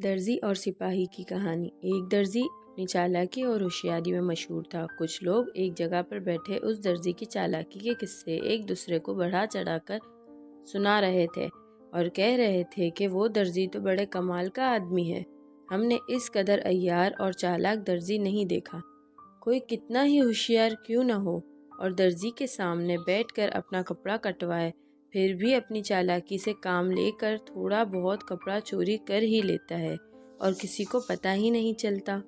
درزی اور سپاہی کی کہانی۔ ایک درزی اپنی چالاکی اور ہوشیاری میں مشہور تھا۔ کچھ لوگ ایک جگہ پر بیٹھے اس درزی کی چالاکی کے قصے ایک دوسرے کو بڑھا چڑھا کر سنا رہے تھے اور کہہ رہے تھے کہ وہ درزی تو بڑے کمال کا آدمی ہے، ہم نے اس قدر عیار اور چالاک درزی نہیں دیکھا۔ کوئی کتنا ہی ہوشیار کیوں نہ ہو اور درزی کے سامنے بیٹھ کر اپنا کپڑا کٹوائے، پھر بھی اپنی چالاکی سے کام لے کر تھوڑا بہت کپڑا چوری کر ہی لیتا ہے اور کسی کو پتہ ہی نہیں چلتا۔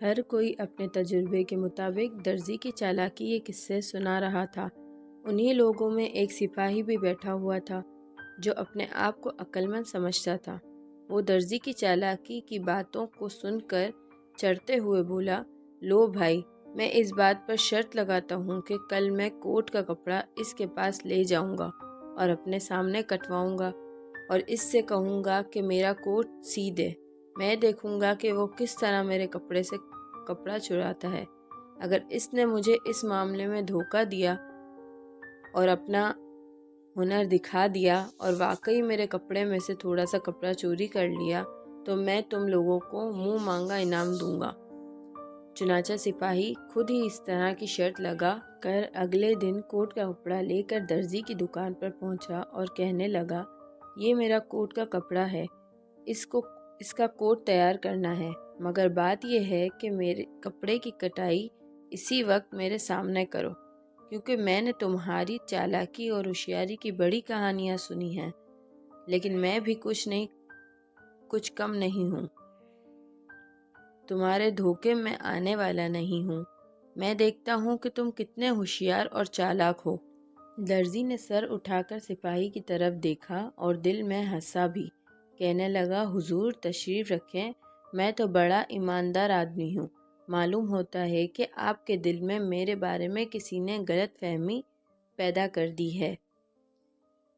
ہر کوئی اپنے تجربے کے مطابق درزی کی چالاکی کے قصے سنا رہا تھا۔ انہی لوگوں میں ایک سپاہی بھی بیٹھا ہوا تھا جو اپنے آپ کو عقل مند سمجھتا تھا۔ وہ درزی کی چالاکی کی باتوں کو سن کر چڑھتے ہوئے بولا، لو بھائی، میں اس بات پر شرط لگاتا ہوں کہ کل میں کوٹ کا کپڑا اس کے پاس لے جاؤں گا اور اپنے سامنے کٹواؤں گا اور اس سے کہوں گا کہ میرا کوٹ سی دے۔ میں دیکھوں گا کہ وہ کس طرح میرے کپڑے سے کپڑا چراتا ہے۔ اگر اس نے مجھے اس معاملے میں دھوکہ دیا اور اپنا ہنر دکھا دیا اور واقعی میرے کپڑے میں سے تھوڑا سا کپڑا چوری کر لیا تو میں تم لوگوں کو منہ مانگا انعام دوں گا۔ چنانچہ سپاہی خود ہی اس طرح کی شرط لگا کر اگلے دن کوٹ کا کپڑا لے کر درزی کی دکان پر پہنچا اور کہنے لگا، یہ میرا کوٹ کا کپڑا ہے، اس کا کوٹ تیار کرنا ہے، مگر بات یہ ہے کہ میرے کپڑے کی کٹائی اسی وقت میرے سامنے کرو، کیونکہ میں نے تمہاری چالاکی اور ہوشیاری کی بڑی کہانیاں سنی ہیں، لیکن میں بھی کچھ کم نہیں ہوں، تمہارے دھوکے میں آنے والا نہیں ہوں، میں دیکھتا ہوں کہ تم کتنے ہوشیار اور چالاک ہو۔ درزی نے سر اٹھا کر سپاہی کی طرف دیکھا اور دل میں ہنسا بھی۔ کہنے لگا، حضور تشریف رکھیں، میں تو بڑا ایماندار آدمی ہوں، معلوم ہوتا ہے کہ آپ کے دل میں میرے بارے میں کسی نے غلط فہمی پیدا کر دی ہے۔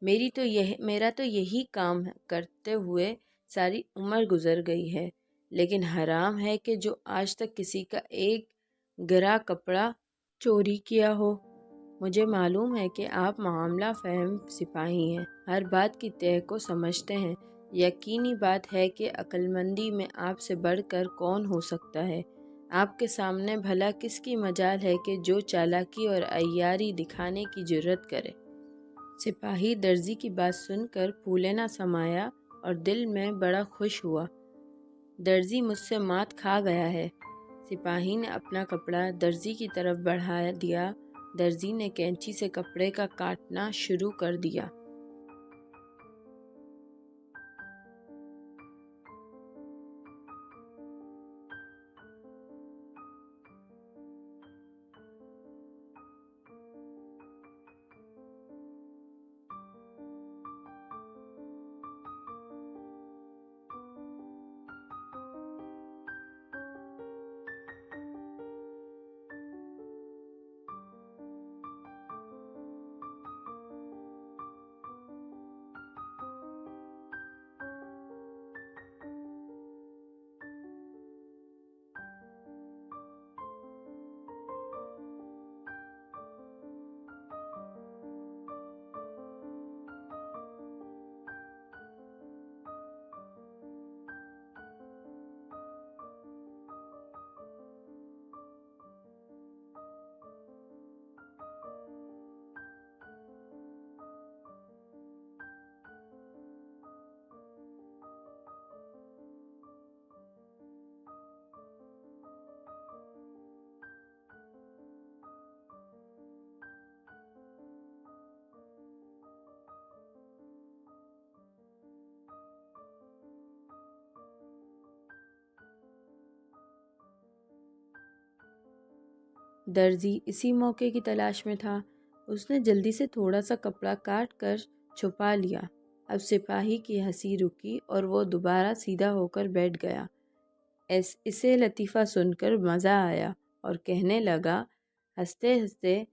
میرا تو یہی کام کرتے ہوئے ساری عمر گزر گئی ہے، لیکن حرام ہے کہ جو آج تک کسی کا ایک گرا کپڑا چوری کیا ہو۔ مجھے معلوم ہے کہ آپ معاملہ فہم سپاہی ہیں، ہر بات کی تہ کو سمجھتے ہیں، یقینی بات ہے کہ عقل مندی میں آپ سے بڑھ کر کون ہو سکتا ہے۔ آپ کے سامنے بھلا کس کی مجال ہے کہ جو چالاکی اور عیاری دکھانے کی جرأت کرے۔ سپاہی درزی کی بات سن کر پھولے نہ سمایا اور دل میں بڑا خوش ہوا۔ درزی مجھ سے مات کھا گیا ہے۔ سپاہی نے اپنا کپڑا درزی کی طرف بڑھا دیا۔ درزی نے کینچی سے کپڑے کا کاٹنا شروع کر دیا۔ درزی اسی موقع کی تلاش میں تھا۔ اس نے جلدی سے تھوڑا سا کپڑا کاٹ کر چھپا لیا۔ اب سپاہی کی ہنسی رکی اور وہ دوبارہ سیدھا ہو کر بیٹھ گیا۔ اسے لطیفہ سن کر مزہ آیا اور کہنے لگا، ہنستے ہنستے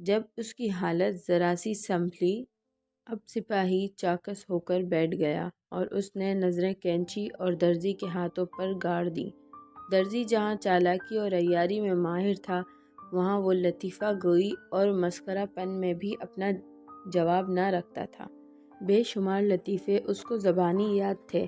جب اس کی حالت ذرا سی سنبھلی، اب سپاہی چاکس ہو کر بیٹھ گیا اور اس نے نظریں کینچی اور درزی کے ہاتھوں پر گاڑ دیں۔ درزی جہاں چالاکی اور عیاری میں ماہر تھا، وہاں وہ لطیفہ گوئی اور مسخرہ پن میں بھی اپنا جواب نہ رکھتا تھا۔ بے شمار لطیفے اس کو زبانی یاد تھے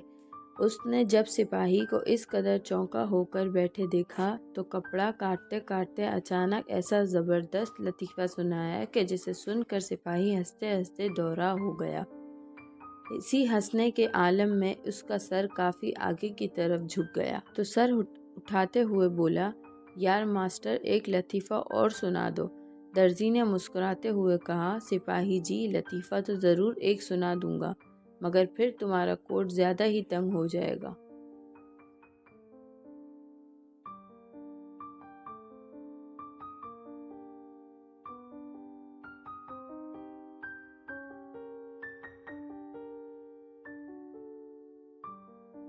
اس نے جب سپاہی کو اس قدر چونکا ہو کر بیٹھے دیکھا تو کپڑا کاٹتے کاٹتے اچانک ایسا زبردست لطیفہ سنایا کہ جسے سن کر سپاہی ہنستے ہنستے دوہرا ہو گیا۔ اسی ہنسنے کے عالم میں اس کا سر کافی آگے کی طرف جھک گیا تو سر اٹھاتے ہوئے بولا، یار ماسٹر ایک لطیفہ اور سنا دو۔ درزی نے مسکراتے ہوئے کہا، سپاہی جی لطیفہ تو ضرور ایک سنا دوں گا، مگر پھر تمہارا کوٹ زیادہ ہی تنگ ہو جائے گا۔